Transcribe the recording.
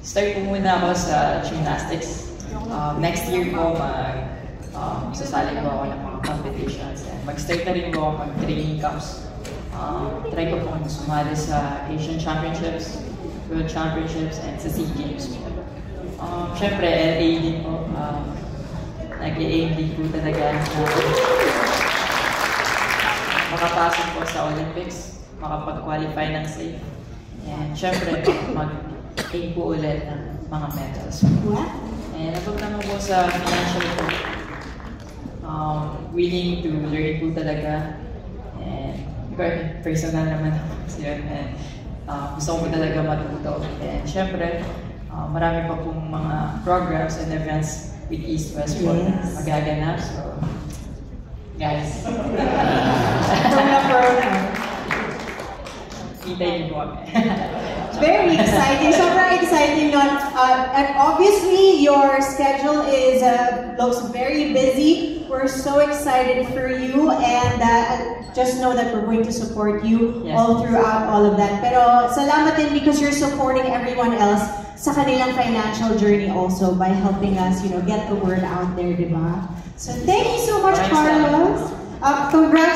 Start po muna ako sa gymnastics. Next year po, sasali po ako ng mga competitions. And mag-start na rin po ako mag-training camps. Try ko po sumali sa Asian Championships, World Championships, and sa SEA Games po. Siyempre, LA din po. Nag-i-aim din po talaga na makapasok po sa Olympics, makapag-qualify ng safe. And siyempre, mag-aim po ulit ng mga medals. And above naman po sa financial po, willing to learn po talaga. And personal naman ako siya. And gusto ko po talaga matuto. And siyempre, marami pa pong mga programs and events with East-West po na magaganap. So, guys. Hintayin po kami. Very exciting, sobrang exciting nun. And obviously, your schedule is looks very busy. We're so excited for you, and just know that we're going to support you all throughout all of that. Pero salamat din because you're supporting everyone else sa kanilang financial journey also by helping us, get the word out there, di ba? So thank you so much, Carlos. Congrats.